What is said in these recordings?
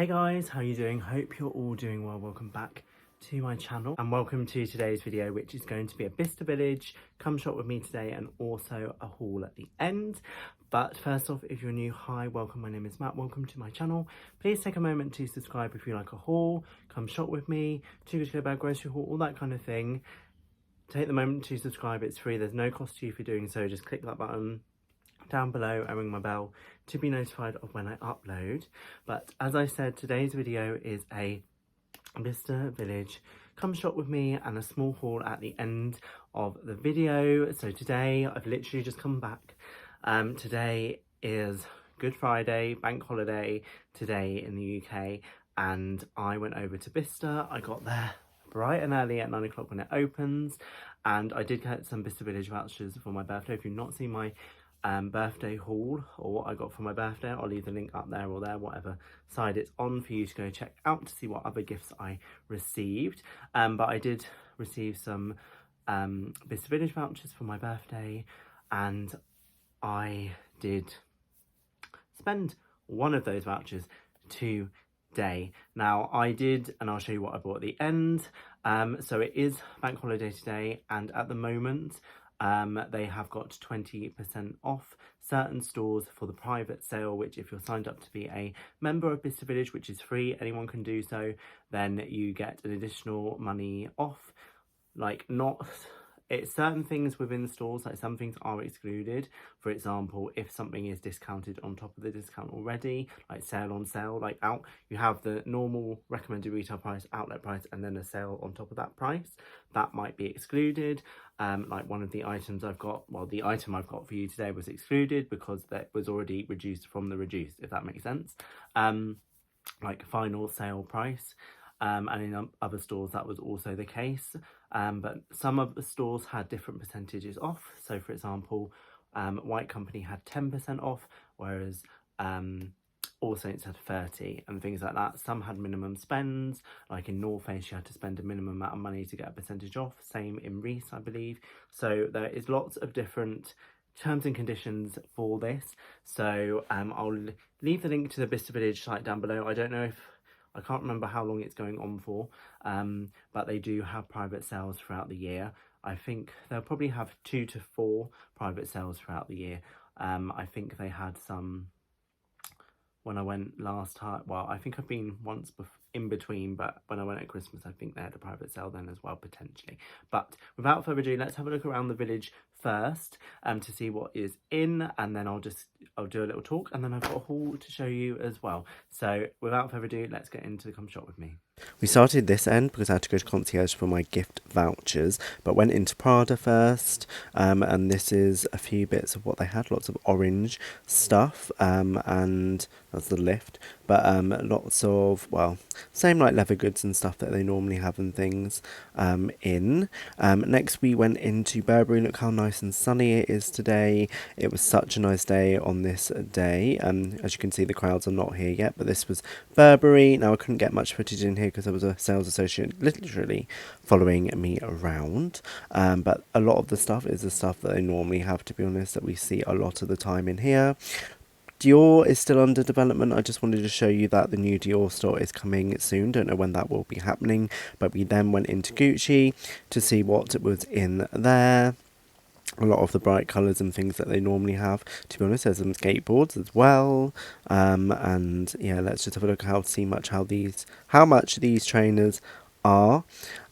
Hey guys, how are you doing? Hope you're all doing well. Welcome back to my channel and welcome to today's video, which is going to be a BICESTER Village come shop with me today and also a haul at the end. But first off, if you're new, hi, welcome. My name is Matt. Welcome to my channel. Please take a moment to subscribe if you like a haul, come shop with me, too good to go bad grocery haul, all that kind of thing. Take the moment to subscribe. It's free. There's no cost to you for doing so. Just click that button down below and ring my bell to be notified of when I upload. But as I said, today's video is a BICESTER Village come shop with me and a small haul at the end of the video. So today I've literally just come back. Today is Good Friday, bank holiday today in the UK, and I went over to BICESTER. I got there bright and early at 9 o'clock when it opens, and I did get some BICESTER Village vouchers for my birthday. If you've not seen my birthday haul or what I got for my birthday, I'll leave the link up there or there, whatever side it's on, for you to go check out to see what other gifts I received. But I did receive some BICESTER Village vouchers for my birthday, and I did spend one of those vouchers today. Now I did, and I'll show you what I bought at the end. So it is bank holiday today, and at the moment they have got 20% off certain stores for the private sale, which if you're signed up to be a member of BICESTER Village, which is free, anyone can do so, then you get an additional money off. Like, not, it's certain things within stores, like some things are excluded. For example, if something is discounted on top of the discount already, like sale on sale, like out, you have the normal recommended retail price, outlet price, and then a sale on top of that price, that might be excluded. Like one of the items I've got, well, the item I've got for you today was excluded because that was already reduced from the reduced, if that makes sense. Like final sale price. And in other stores that was also the case, but some of the stores had different percentages off. So for example, White Company had 10% off, whereas All Saints had 30 and things like that. Some had minimum spends, like in North Face you had to spend a minimum amount of money to get a percentage off, same in Reiss I believe. So there is lots of different terms and conditions for this. So I'll leave the link to the BICESTER Village site down below. I can't remember how long it's going on for, but they do have private sales throughout the year. I think they'll probably have 2 to 4 private sales throughout the year. I think they had some when I went last time. Well, I think I've been once in between, but when I went at Christmas, I think they had a private sale then as well, potentially. But without further ado, let's have a look around the village first to see what is in, and then I'll do a little talk, and then I've got a haul to show you as well. So without further ado, let's get into the come shop with me. We started this end because I had to go to concierge for my gift vouchers, but went into Prada first, and this is a few bits of what they had. Lots of orange stuff, and that's the lift, but lots of, well, same like leather goods and stuff that they normally have and things in. Next we went into Burberry. Look how nice and sunny it is today. It was such a nice day on this day. As you can see, the crowds are not here yet, but this was Burberry. Now I couldn't get much footage in here because there was a sales associate literally following me around, but a lot of the stuff is the stuff that they normally have, to be honest, that we see a lot of the time in here. Dior is still under development. I just wanted to show you that the new Dior store is coming soon. Don't know when that will be happening, but we then went into Gucci to see what was in there. A lot of the bright colours and things that they normally have. To be honest, there's some skateboards as well. And yeah, let's just have a look how much these trainers are.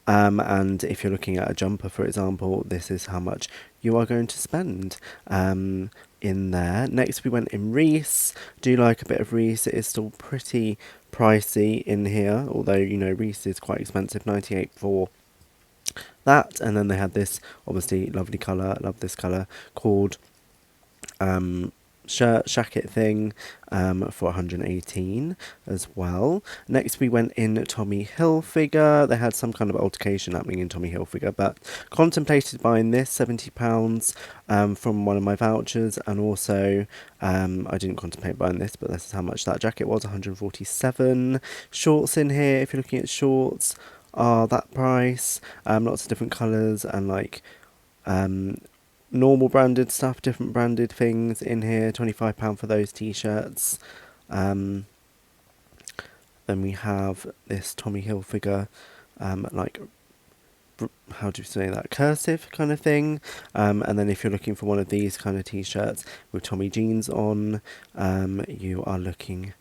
And if you're looking at a jumper, for example, this is how much you are going to spend in there. Next we went in Reiss. Do like a bit of Reiss. It is still pretty pricey in here, although, you know, Reiss is quite expensive, 98 for that. And then they had this obviously lovely colour, love this colour, called shirt jacket thing for 118 as well. Next we went in Tommy Hilfiger. They had some kind of altercation happening in Tommy Hilfiger, but contemplated buying this, £70 from one of my vouchers. And also I didn't contemplate buying this, but this is how much that jacket was, 147. Shorts in here, if you're looking at shorts, are that price. Lots of different colours and like normal branded stuff, different branded things in here. £25 for those t-shirts. Those Then we have this Tommy Hilfiger, like, how do you say that, cursive kind of thing. And then if you're looking for one of these kind of t-shirts with Tommy jeans on, you are looking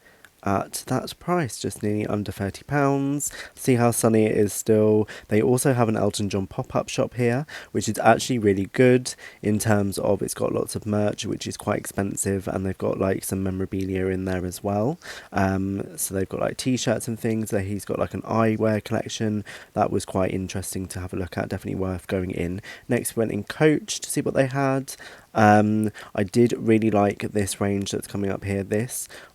at that price, just nearly under £30. See how sunny it is still. They also have an Elton John pop-up shop here, which is actually really good in terms of it's got lots of merch, which is quite expensive, and they've got like some memorabilia in there as well. So they've got like t-shirts and things. He's got like an eyewear collection that was quite interesting to have a look at, definitely worth going in. Next we went in Coach to see what they had. I did really like this range that's coming up here.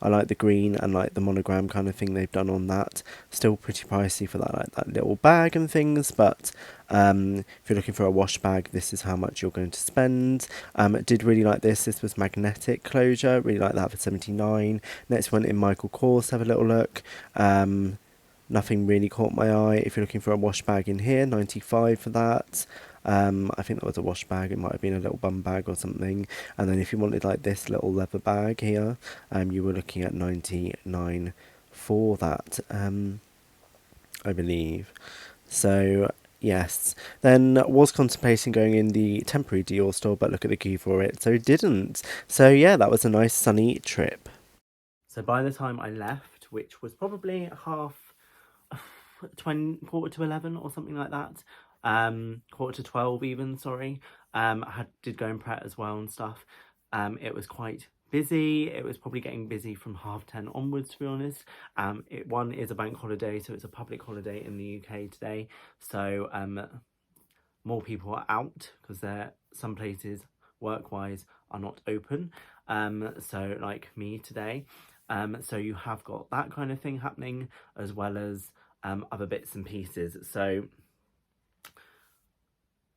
I like the green and like the monogram kind of thing they've done on that. Still pretty pricey for that, like that little bag and things, but if you're looking for a wash bag, this is how much you're going to spend. Did really like this was magnetic closure, really like that for $79. Next one in Michael Kors, have a little look. Nothing really caught my eye. If you're looking for a wash bag in here, $95 for that. I think that was a wash bag. It might have been a little bum bag or something. And then if you wanted like this little leather bag here, you were looking at $99 for that, I believe. So yes, then was contemplating going in the temporary Dior store, but look at the queue for it, so didn't. So yeah, that was a nice sunny trip. So by the time I left, which was probably quarter to 11 or something like that, quarter to 12 even, sorry, did go in Pret as well and stuff. It was quite busy. It was probably getting busy from 10:30 onwards, to be honest. One is a bank holiday, so it's a public holiday in the UK today, so more people are out because some places work-wise are not open, so like me today. So you have got that kind of thing happening, as well as other bits and pieces. So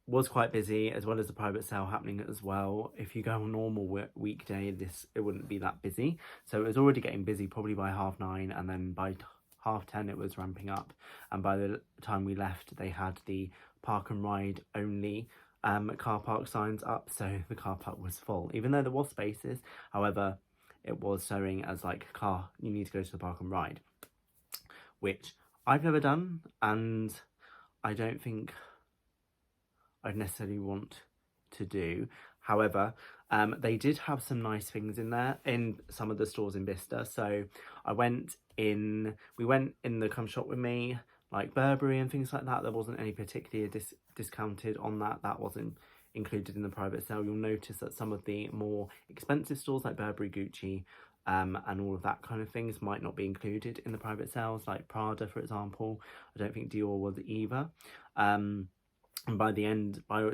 was quite busy, as well as the private sale happening as well. If you go on a normal weekday, it wouldn't be that busy. So it was already getting busy probably by 9:30, and then by 10:30 it was ramping up. And by the time we left, they had the park and ride only car park signs up, so the car park was full, even though there was spaces. However, it was showing as like you need to go to the park and ride, which I've never done, and I don't think I'd necessarily want to do. However, they did have some nice things in there in some of the stores in Bicester. So we went in the Come Shop With Me, like Burberry and things like that. There wasn't any particularly discounted on that. That wasn't included in the private sale. You'll notice that some of the more expensive stores like Burberry, Gucci, and all of that kind of things might not be included in the private sales, like Prada, for example. I don't think Dior was either. And by the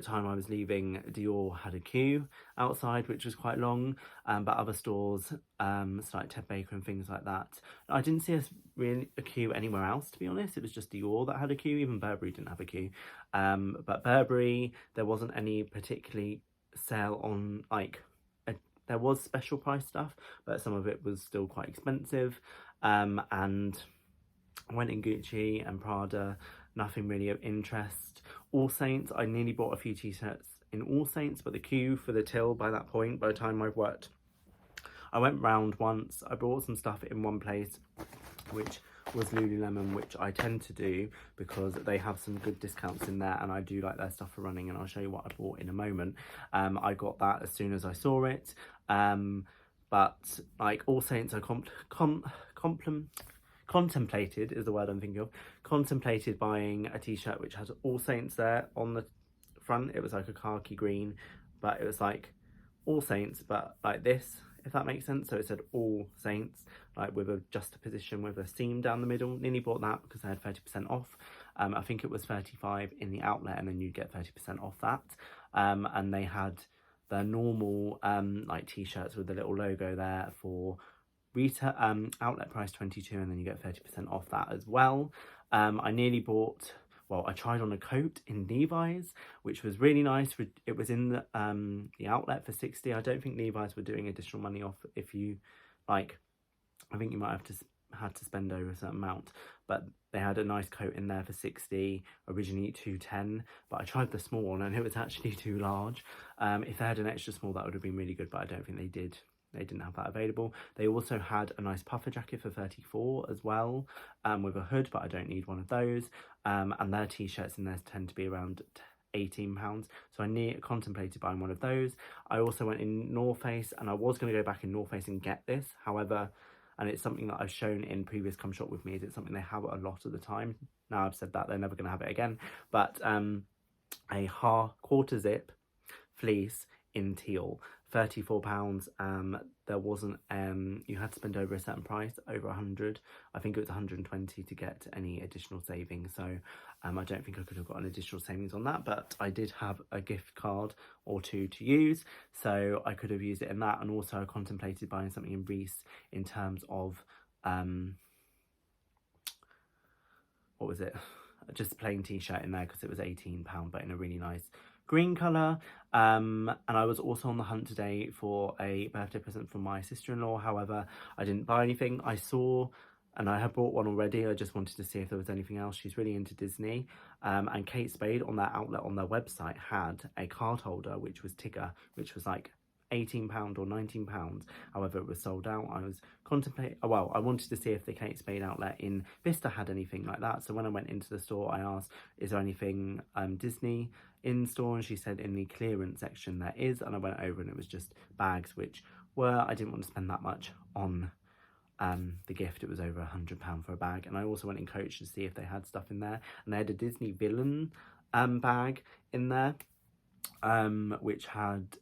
time I was leaving, Dior had a queue outside, which was quite long, but other stores, so like Ted Baker and things like that, I didn't see a queue anywhere else, to be honest. It was just Dior that had a queue. Even Burberry didn't have a queue. But Burberry, there wasn't any particularly sale on, like, there was special price stuff, but some of it was still quite expensive. And I went in Gucci and Prada, nothing really of interest. All Saints, I nearly bought a few t-shirts in All Saints, but the queue for the till by that point, by the time I went round once. I bought some stuff in one place, which was Lululemon, which I tend to do because they have some good discounts in there, and I do like their stuff for running, and I'll show you what I bought in a moment. I got that as soon as I saw it, but like All Saints, I contemplated is the word I'm thinking of. Contemplated buying a t-shirt which had All Saints there on the front. It was like a khaki green, but it was like All Saints, but like this, if that makes sense. So it said All Saints, like with a juxtaposition with a seam down the middle. Nearly bought that because I had 30% off. I think it was 35 in the outlet, and then you'd get 30% off that. And they had the normal like t-shirts with the little logo there for retail, outlet price 22, and then you get 30% off that as well. I nearly bought, I tried on a coat in Levi's, which was really nice. It was in the outlet for 60. I don't think Levi's were doing additional money off if you, like, I think you might have had to spend over a certain amount, but they had a nice coat in there for 60, originally 210, but I tried the small one and it was actually too large. If they had an extra small, that would have been really good, but I don't think they did. they didn't have that available. They also had a nice puffer jacket for 34 as well, with a hood, but I don't need one of those. And their t-shirts in there tend to be around £18, so I contemplated buying one of those. I also went in North Face, and I was going to go back in North Face and get this, however, and it's something that I've shown in previous Come Shop With Me, it's something they have a lot of the time. Now I've said that, they're never going to have it again, but a quarter zip fleece in teal, £34. There wasn't you had to spend over a certain price, over 100. I think it was 120 to get any additional savings, so I don't think I could have got an additional savings on that, but I did have a gift card or two to use, so I could have used it in that. And also I contemplated buying something in Reiss in terms of what was it, just a plain t-shirt in there, because it was £18, but in a really nice green colour. And I was also on the hunt today for a birthday present from my sister-in-law, however I didn't buy anything. I saw, and I had bought one already, I just wanted to see if there was anything else. She's really into Disney, and Kate Spade on their outlet on their website had a card holder which was Tigger, which was like £18 or £19, however it was sold out. I was contemplating, well, I wanted to see if the Kate Spade outlet in Bicester had anything like that, so when I went into the store I asked, is there anything Disney in store, and she said in the clearance section there is, and I went over and it was just bags, which were, I didn't want to spend that much on the gift. It was over £100 for a bag. And I also went in Coach to see if they had stuff in there, and they had a Disney villain bag in there, which had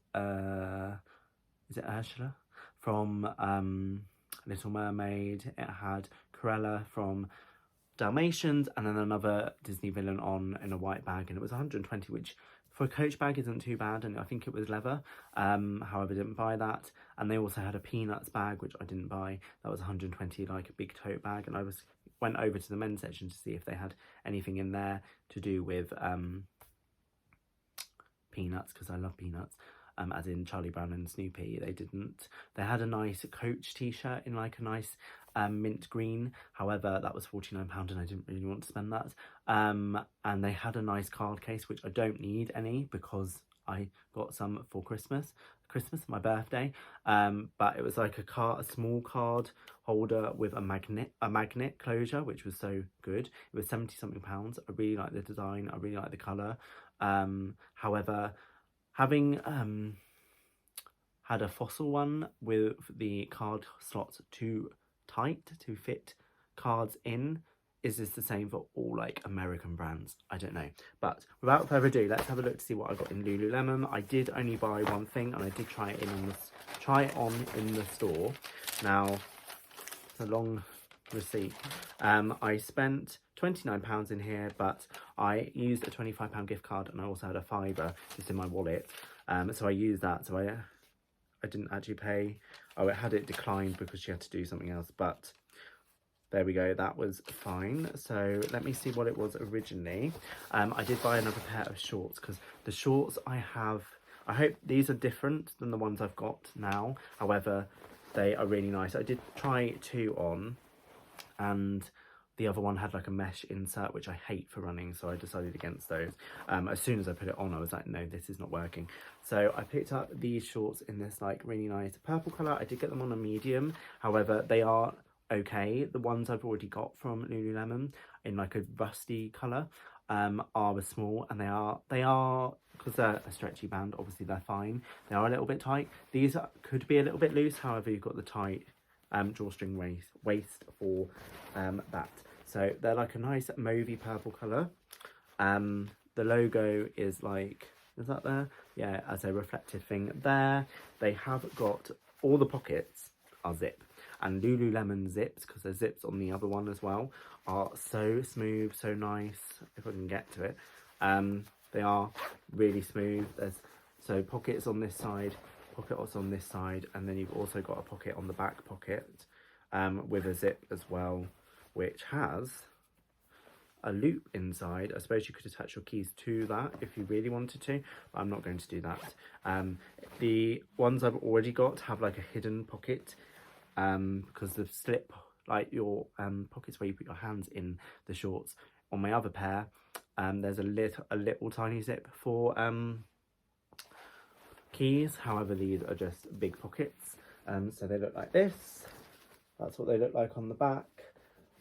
is it Ursula from Little Mermaid, it had Cruella from Dalmatians, and then another Disney villain in a white bag, and it was 120, which for a Coach bag isn't too bad, and I think it was leather. However, I didn't buy that. And they also had a Peanuts bag, which I didn't buy. That was 120, like a big tote bag. And I went over to the men's section to see if they had anything in there to do with Peanuts, because I love Peanuts. As in Charlie Brown and Snoopy. They didn't. They had a nice Coach t-shirt in like a nice mint green, however that was £49 and I didn't really want to spend that. And they had a nice card case, which I don't need any because I got some for Christmas, my birthday, but it was like a small card holder with a magnet closure, which was so good. It was 70 something pounds. I really like the design, I really like the colour. However, having had a Fossil one with the card slots too tight to fit cards in, is this the same for all like American brands? I don't know, but without further ado, let's have a look to see what I got in Lululemon. I did only buy one thing, and I did try it on in the store. Now it's a long receipt. I spent £29 in here, but I used a £25 gift card, and I also had a £5 just in my wallet, so I used that. So I didn't actually pay. Oh, it had it declined because she had to do something else, but there we go, that was fine. So let me see what it was originally. I did buy another pair of shorts, because the shorts I have, I hope these are different than the ones I've got now, however they are really nice. I did try two on, and the other one had like a mesh insert, which I hate for running, so I decided against those. As soon as I put it on, I was like, no, this is not working. So I picked up these shorts in this like really nice purple colour. I did get them on a medium, however they are okay. The ones I've already got from Lululemon in like a rusty colour are a small, and they are because they're a stretchy band, obviously they're fine. They are a little bit tight. These could be a little bit loose, however you've got the tight drawstring waist for that. So they're like a nice mauvey purple colour. The logo is like, is that there? Yeah, as a reflective thing there. They have got, all the pockets are zip, and Lululemon zips, because there's zips on the other one as well, are so smooth, so nice. If I can get to it, they are really smooth. There's pockets on this side, pockets on this side, and then you've also got a pocket on the back pocket with a zip as well, which has a loop inside. I suppose you could attach your keys to that if you really wanted to, but I'm not going to do that. The ones I've already got have like a hidden pocket, because the slip, like your pockets where you put your hands in the shorts. On my other pair, there's a little tiny zip for keys, however these are just big pockets. So they look like this. That's what they look like on the back.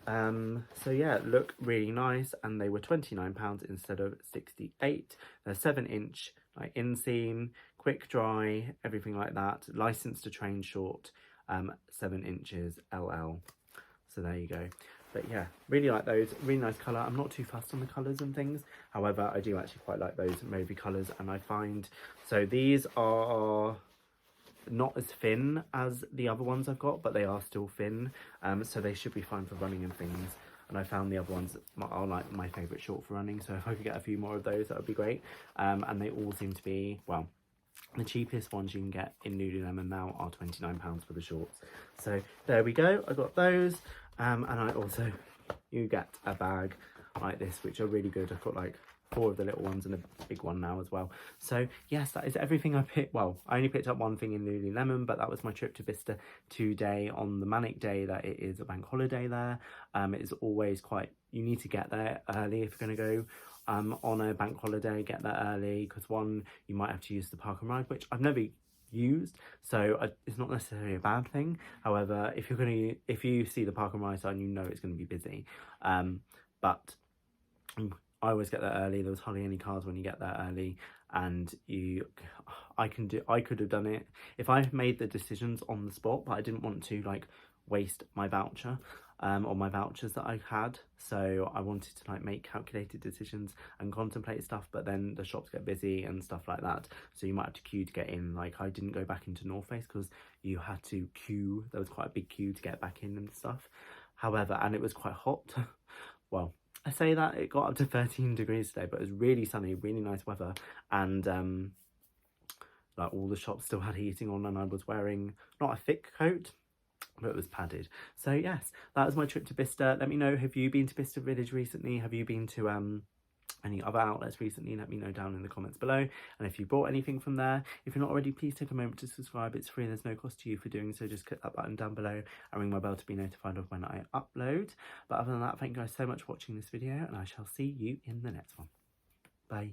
So yeah, look really nice, and they were £29 instead of 68. They're 7-inch, like inseam, quick dry, everything like that. Licensed to train short, 7 inches LL. So there you go. But yeah, really like those. Really nice colour. I'm not too fussed on the colours and things. However, I do actually quite like those mauvey colours, and I find, so these are not as thin as the other ones I've got, but they are still thin, so they should be fine for running and things. And I found the other ones are like my favourite short for running, so if I could get a few more of those, that would be great. And they all seem to be, well, the cheapest ones you can get in Lululemon now are £29 for the shorts. So there we go, I got those. And I also, you get a bag like this, which are really good. I've got like 4 of the little ones and a big one now as well. So yes, that is everything I picked. Well, I only picked up one thing in Lululemon, but that was my trip to Bicester today, on the manic day that it is a bank holiday there. It is always quite, you need to get there early if you're going to go on a bank holiday. Get there early, because one, you might have to use the park and ride, which I've never used, so it's not necessarily a bad thing. However, if you see the park and ride sign, you know it's going to be busy. But I always get there early. There was hardly any cars when you get there early, and I could have done it if I made the decisions on the spot, but I didn't want to like waste my voucher or my vouchers that I had. So I wanted to like make calculated decisions and contemplate stuff, but then the shops get busy and stuff like that, so you might have to queue to get in. Like, I didn't go back into North Face because you had to queue. There was quite a big queue to get back in and stuff. However, and it was quite hot. Well, I say that it got up to 13 degrees today, but it was really sunny, really nice weather, and like all the shops still had heating on, and I was wearing not a thick coat, but it was padded. So yes, that was my trip to Bicester. Let me know, have you been to Bicester Village recently? Have you been to any other outlets recently? Let me know down in the comments below. And if you bought anything from there, if you're not already, please take a moment to subscribe. It's free and there's no cost to you for doing so. Just click that button down below and ring my bell to be notified of when I upload. But other than that, thank you guys so much for watching this video, and I shall see you in the next one. Bye.